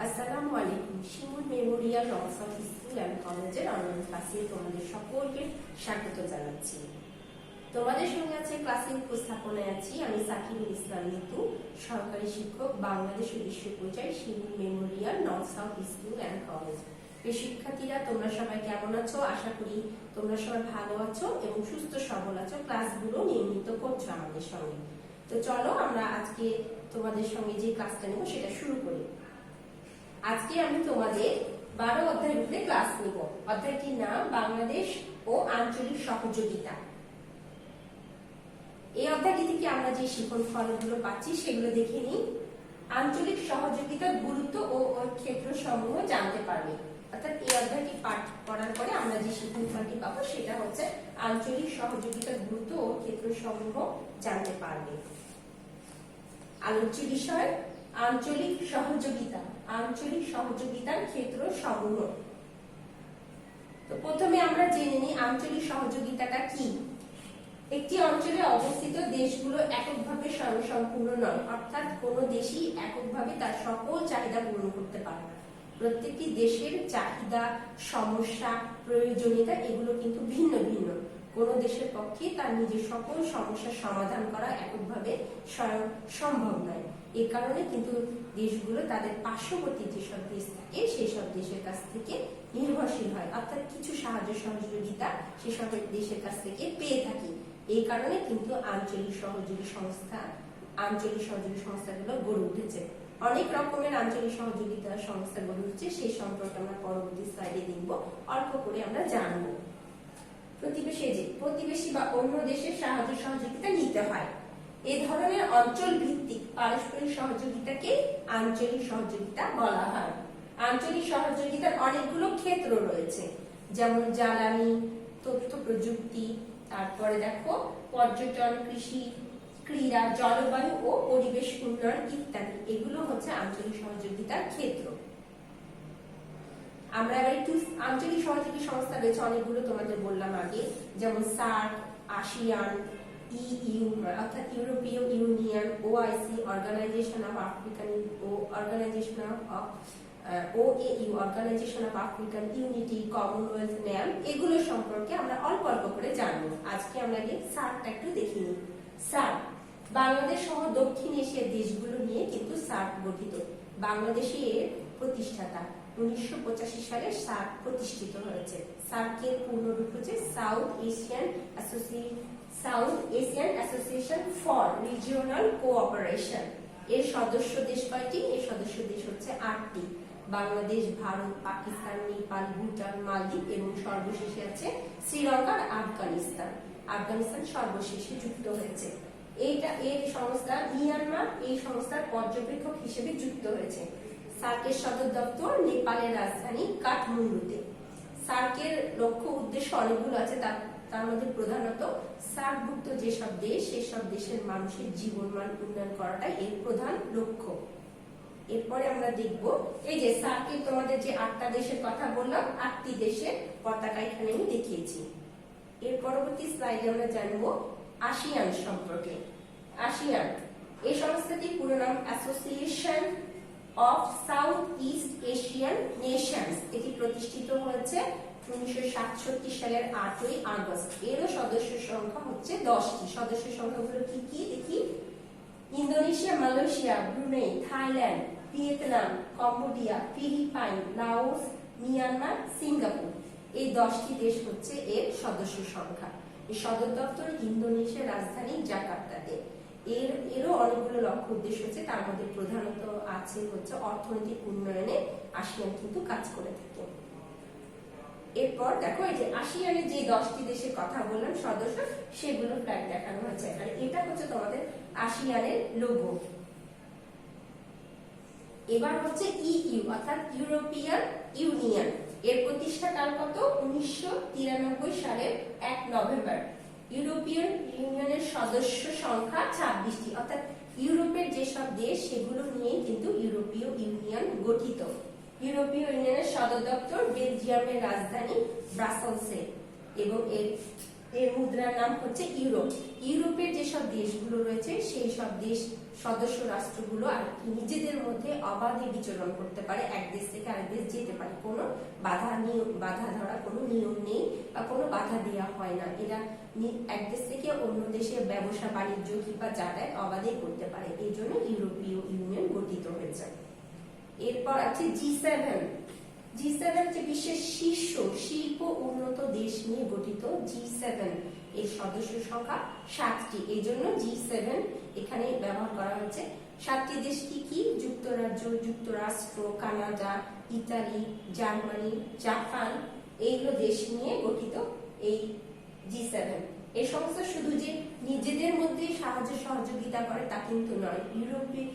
আসসালামু আলাইকুম। শিমুল Memorial রমসাফ school and কলেজের অনলাইন ক্লাসে তোমাদের সকলকে স্বাগত জানাচ্ছি। তোমাদের সঙ্গে আছে ক্লাসে উপস্থাপনায় আছি আমি সাকিবুল ইসলাম নিতু, সহকারী শিক্ষক, বাংলাদেশ ও বিশ্ব পরিচয়, Shimul memorial north south school and college. এই শিক্ষার্থীরা তোমরা সবাই কেমন আছো? আশা করি তোমরা সবাই ভালো আছো এবং সুস্থ সবল আছো, ক্লাসগুলো নিয়মিত করছো আমাদের সঙ্গে। তো চলো আমরা আজকে তোমাদের সঙ্গে যে ক্লাসটা নেব সেটা শুরু করি। আজকে আমি তোমাদের 12 অধ্যায়ের উপরে ক্লাস নিব। অধ্যায়টির নাম বাংলাদেশ ও আঞ্চলিক সহযোগিতা। এই অধ্যায়টি থেকে আমরা যে শিখন ফলগুলো পাচ্ছি সেগুলো দেখে নিই। আঞ্চলিক সহযোগিতার গুরুত্ব ও ক্ষেত্র সমূহ জানতে পারবে। অর্থাৎ এই অধ্যায়টি পাঠ করার পরে আমরা যে শিখন ফলটি পাবো সেটা হচ্ছে আঞ্চলিক সহযোগিতার গুরুত্ব ও ক্ষেত্র সমূহ জানতে পারবে। আলোচ্য বিষয় আঞ্চলিক সহযোগিতা, আঞ্চলিক সহযোগিতার ক্ষেত্র সমূহ। তো প্রথমে আমরা জেনে নিই আঞ্চলিক সহযোগিতাটা কি। একটি অঞ্চলে অবস্থিত দেশগুলো এককভাবে স্বয়ংসম্পূর্ণ নয়, অর্থাৎ কোনো দেশই এককভাবে তার সকল চাহিদা পূরণ করতে পারে না। প্রত্যেকটি দেশের চাহিদা, সমস্যা, প্রয়োজনীয়তা এগুলো কিন্তু ভিন্ন ভিন্ন। কোনো দেশের পক্ষে তার নিজের সকল সমস্যার সমাধান করা এককভাবে সম্ভব নয়। এই কারণে কিন্তু দেশগুলো তাদের পার্শ্ববর্তী যেসব দেশ থাকে সেই সব দেশের কাছ থেকে নির্ভরশীল হয়, অর্থাৎ কিছু সাহায্য সহযোগিতা সেসব দেশের কাছ থেকে পেয়ে থাকি। এই কারণে কিন্তু আঞ্চলিক সহযোগী সংস্থাগুলো গড়ে উঠেছে। অনেক রকমের আঞ্চলিক সহযোগিতা সংস্থা গড়ে উঠছে, সেই সম্পর্কে আমরা পরবর্তী স্লাইডে দেখব, অল্প করে আমরা জানবো। প্রতিবেশী বা অন্য দেশের সাহায্য সহযোগিতা নিতে হয়। এ ধরনের অঞ্চল ভিত্তিক পারস্পরিক সহযোগিতাকে আঞ্চলিক সহযোগিতা বলা হয়। আঞ্চলিক সহযোগিতার অনেকগুলো ক্ষেত্র রয়েছে, যেমন জ্বালানি, তথ্য প্রযুক্তি, তারপরে দেখো পর্যটন, কৃষি, ক্রীড়া, জলবায়ু ও পরিবেশ উন্নয়ন ইত্যাদি। এগুলো হচ্ছে আঞ্চলিক সহযোগিতার ক্ষেত্র। আমরা এবার একটু আঞ্চলিক সহযোগী সংস্থা রয়েছে অনেকগুলো, তোমাদের বললাম আগে, যেমন সার্ক, আসিয়ান, ইইউ অর্থাৎ ইউরোপীয় union, OIC organization of African OAU organization of African unity, Commonwealth, NAM, এগুলো সম্পর্কে আমরা অল্প অল্প করে জানবো। আজকে আমরা সার্কটা একটু দেখে নিই। সার্ক বাংলাদেশ সহ দক্ষিণ এশিয়ার দেশগুলো নিয়ে কিন্তু সার্ক গঠিত। বাংলাদেশের প্রতিষ্ঠাতা 1985 সালে সার্ক প্রতিষ্ঠিত হয়েছে। সার্কের পূর্ণরূপ হচ্ছে south Asian association for regional cooperation. এর সদস্য দেশ কয়টি? এর সদস্য দেশ হচ্ছে 8টি। বাংলাদেশ, ভারত, পাকিস্তান, নেপাল, ভুটান, মালদ্বীপ এবং সর্বশেষে আছে শ্রীলঙ্কা আর আফগানিস্তান। আফগানিস্তান সর্বশেষে যুক্ত হয়েছে। এর সংস্থা মিয়ানমার এই সংস্থার পর্যবেক্ষক হিসেবে যুক্ত হয়েছে। সার্কের সদর দপ্তর নেপালের রাজধানী কাঠমান্ডুতে। সার্কের লক্ষ্য উদ্দেশ্য অনেকগুলো আছে, তার মধ্যে প্রধানত সার্কভুক্ত যেসব দেশ সেসব দেশের মানুষের জীবনমান উন্নয়ন করাটাই এর প্রধান লক্ষ্য। এরপরে আমরা দেখব এই যে সার্কের তোমাদের যে 8টা দেশের কথা বললাম, 8টি দেশের পতাকা এখানে আমি দেখিয়েছি। এর পরবর্তী স্লাইডে আমরা জানবো আসিয়ান সম্পর্কে। আসিয়ান এই সংস্থাটির পুরো নাম association of south east Asian Nations. এটি প্রতিষ্ঠিত হয়েছে 1967 সালের 8ই আগস্ট। এরও সদস্য সংখ্যা হচ্ছে 10টি। সদস্য সংখ্যাগুলো কি কি দেখি। Indonesia, Malaysia, Brunei, Thailand, Vietnam, Cambodia, Philippine, Laos, Myanmar, Singapore. এই 10টি দেশ হচ্ছে এর সদস্য সংখ্যা। এই সদর দপ্তর ইন্দোনেশিয়ার রাজধানী জাকার্তাতে। এরও অনেকগুলো লক্ষ্য উদ্দেশ্য হচ্ছে, তার মধ্যে প্রধানত আছে হচ্ছে অর্থনৈতিক উন্নয়নে আসিয়ান কিন্তু কাজ করে থাকে। এরপর দেখো এই যে আসিয়ানের যে 10টি দেশের কথা বললাম সদস্য, সেগুলো ফ্ল্যাগ দেখানো হয়েছে। আর এটা হচ্ছে তোমাদের আসিয়ানের লোগো। এবার হচ্ছে ইইউ অর্থাৎ ইউরোপিয়ান ইউনিয়ন। এর প্রতিষ্ঠা কাল কত? 1993 সালের 1 নভেম্বর। ইউরোপিয়ান ইউনিয়নের সদস্য সংখ্যা 26টি, অর্থাৎ ইউরোপের যেসব দেশ সেগুলো নিয়ে কিন্তু ইউরোপীয় ইউনিয়ন গঠিত। ইউরোপীয় ইউনিয়নের সদর দপ্তর বেলজিয়ামের রাজধানী ব্রাসেলসে এবং এর মুদ্রার নাম হচ্ছে ইউরো। ইউরোপের যেসব দেশগুলো রয়েছে সেই সব দেশ সদস্য রাষ্ট্রগুলো আর কি নিজেদের মধ্যে অবাধে বিচরণ করতে পারে, এক দেশ থেকে আরেক দেশ যেতে পারে, কোনো বাধা ধরা কোনো নিয়ম নেই বা কোনো বাধা দেওয়া হয় না। এরা এক দেশ থেকে অন্য দেশে ব্যবসা বাণিজ্য কিংবা যাতায়াত অবাধে করতে পারে, এই জন্য ইউরোপীয় ইউনিয়ন গঠিত হয়েছে। এরপর আছে G7। G7 যে বিশ্বের শীর্ষ শিল্প উন্নত দেশ নিয়ে গঠিত G7, এর সদস্য সংখ্যা 7টি, এই জন্য G7 এখানে ব্যবহার করা হচ্ছে। 7টি দেশ কি কি? যুক্তরাজ্য, যুক্তরাষ্ট্র, কানাডা, ইতালি, জার্মানি, জাপান, এইগুলো দেশ নিয়ে গঠিত এই G7। এই সংস্থা শুধু যে নিজেদের মধ্যে সাহায্য সহযোগিতা করে তা কিন্তু নয়। ইউরোপীয়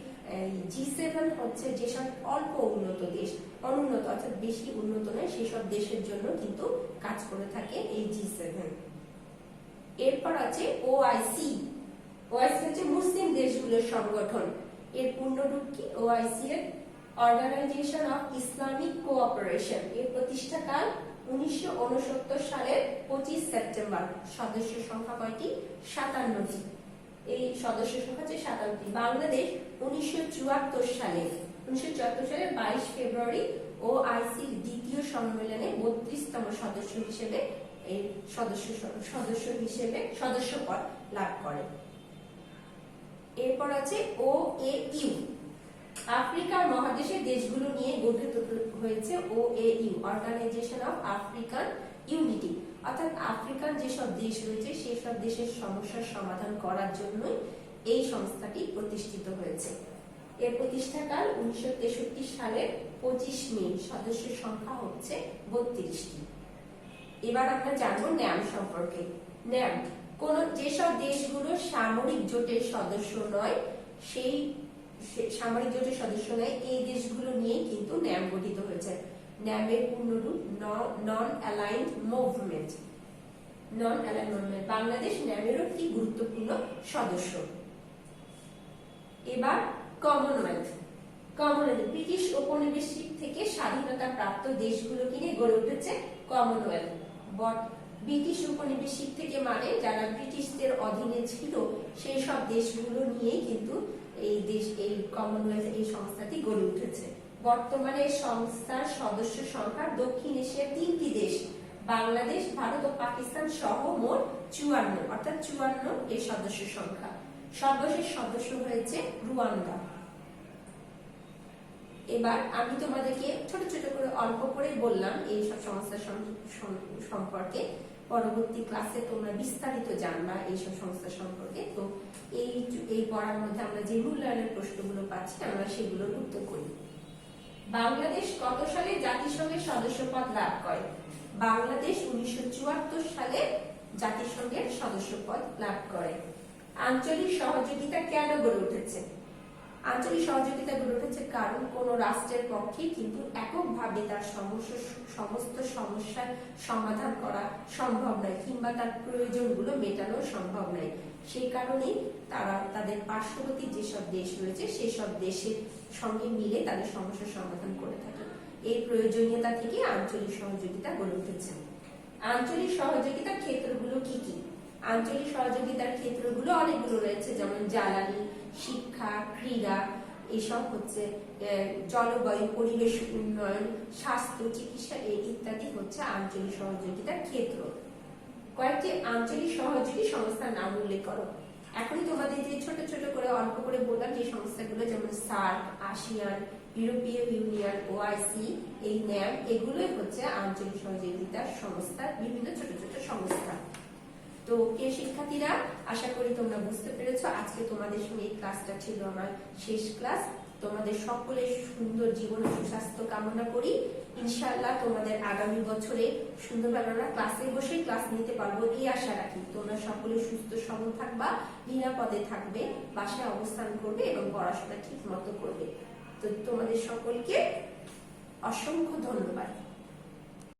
G7 হচ্ছে যেসব অল্প উন্নত দেশ, অনুন্নত অর্থাৎ বেশি উন্নত নয়, সেসব দেশের জন্য কিন্তু কাজ করে থাকে এই G7। এরপর আছে OIC। OIC হচ্ছে মুসলিম দেশগুলোর সংগঠন। এর পূর্ণরূপ কি? OIC এর অর্গানাইজেশন অফ ইসলামিক কোঅপারেশন। এর প্রতিষ্ঠাকাল 1969 সালের 25 সেপ্টেম্বর। সদস্য সংখ্যা কয়টি? 57টি। এই সদস্য সংখ্যা হচ্ছে 57টি। বাংলাদেশ 1974 সালে 22 ফেব্রুয়ারি OIC এর দ্বিতীয় সম্মেলনে 32তম সদস্য হিসেবে এই সদস্যপদ লাভ করে। এরপর আছে OAU। আফ্রিকার মহাদেশের দেশগুলো নিয়ে গঠিত হয়েছে OAU, organisation of African unity. অর্থাৎ আফ্রিকান যেসব দেশ রয়েছে সেসব দেশের সমস্যার সমাধান করার জন্য এই সংস্থাটি প্রতিষ্ঠিত হয়েছে। এর প্রতিষ্ঠাকাল 1963 সালের 25 মে। সদস্য সংখ্যা হচ্ছে 32টি। এবার আমরা জানবো ন্যাম সম্পর্কে। ন্যাম যেসব দেশগুলো সামরিক জোটের সদস্য নয়, সেই সামরিক জোটের সদস্য নয়, এই দেশগুলো নিয়ে কিন্তু ন্যাম গঠিত হয়েছে। ন্যামের পূর্ণরূপ non aligned movement. Non aligned movement. Bangladesh ন্যামের একটি গুরুত্বপূর্ণ সদস্য। এবার কমনওয়েলথ। ব্রিটিশ উপনিবেশিক থেকে স্বাধীনতা প্রাপ্ত দেশগুলোকে নিয়ে গড়ে উঠেছে কমনওয়েলথ। ব্রিটিশ উপনিবেশিক থেকে মানে যারা ব্রিটিশদের অধীনে ছিল সেই সব দেশগুলো নিয়ে কিন্তু এই কমনওয়েলথ এই সংস্থাটি গড়ে উঠেছে। বর্তমানে সংস্থার সদস্য সংখ্যা দক্ষিণ এশিয়ার 3টি দেশ, বাংলাদেশ, ভারত ও পাকিস্তান সহ মোট 54, অর্থাৎ 54 এর সদস্য সংখ্যা। সর্বশেষ সদস্য হয়েছে রুয়ান্ডা। এবার আমি তোমাদেরকে ছোট ছোট করে অল্প করে বললাম এই সব সংস্থা সম্পর্কে। পরবর্তী ক্লাসে তোমরা বিস্তারিত জানবা এইসব সংস্থা সম্পর্কে। তো এই পড়ার মধ্যে আমরা যে মূল্যায়নের প্রশ্নগুলো পাচ্ছি আমরা সেগুলোর উত্তর করি। বাংলাদেশ কত সালে জাতিসংঘের সদস্যপদ লাভ করে? বাংলাদেশ 1974 সালে জাতিসংঘের সদস্যপদ লাভ করে। আঞ্চলিক সহযোগিতা কেন গড়ে উঠেছে? আঞ্চলিক সহযোগিতা গড়ে উঠেছে কারণ কোন রাষ্ট্রের পক্ষে কিন্তু এককভাবে তার সমস্ত সমস্যার সমাধান করা সম্ভব নয় কিংবা তার প্রয়োজনগুলো মেটানো সম্ভব নয়। সেই কারণেই তারা তাদের পার্শ্ববর্তী যেসব দেশ রয়েছে সেসব দেশের সঙ্গে মিলে তাদের সমস্যার সমাধান করে থাকে। এই প্রয়োজনীয়তা থেকে আঞ্চলিক সহযোগিতা গড়ে উঠেছে। আঞ্চলিক সহযোগিতার ক্ষেত্রগুলো কি কি? আঞ্চলিক সহযোগিতার ক্ষেত্রগুলো অনেকগুলো রয়েছে, যেমন জ্বালানি, শিক্ষা, ক্রীড়া, এসব হচ্ছে জলবায়ু, পরিবেশ উন্নয়ন, স্বাস্থ্য, চিকিৎসা ইত্যাদি হচ্ছে আঞ্চলিক সহযোগিতার ক্ষেত্র। কয়েকটি আঞ্চলিক সহযোগী সংস্থার নাম উল্লেখ করো। এখনই তোমাদের যে ছোট ছোট করে অল্প করে বললাম যে সংস্থাগুলো, যেমন সার্ক, আসিয়ান, ইউরোপীয় ইউনিয়ন, OIC, এই ন্যাম, এগুলোই হচ্ছে আঞ্চলিক সহযোগিতার সংস্থার বিভিন্ন ছোট ছোট সংস্থা। তো প্রিয় শিক্ষার্থীরা, আশা করি তোমরা বুঝতে পেরেছো। আজকে তোমাদের সঙ্গে এই ক্লাসটা ছিল আমার শেষ ক্লাস। তোমাদের সকলের সুন্দর জীবন ও সুস্বাস্থ্য কামনা করি। ইনশাআল্লাহ তোমাদের আগামী বছরে সুন্দরভাবে আমরা ক্লাসে বসে ক্লাস নিতে পারবো এই আশা রাখি। তোমরা সকলে সুস্থ সবল থাকবা, নিরাপদে থাকবে, বাসায় অবস্থান করবে এবং পড়াশোনা ঠিক মতো করবে। তো তোমাদের সকলকে অসংখ্য ধন্যবাদ।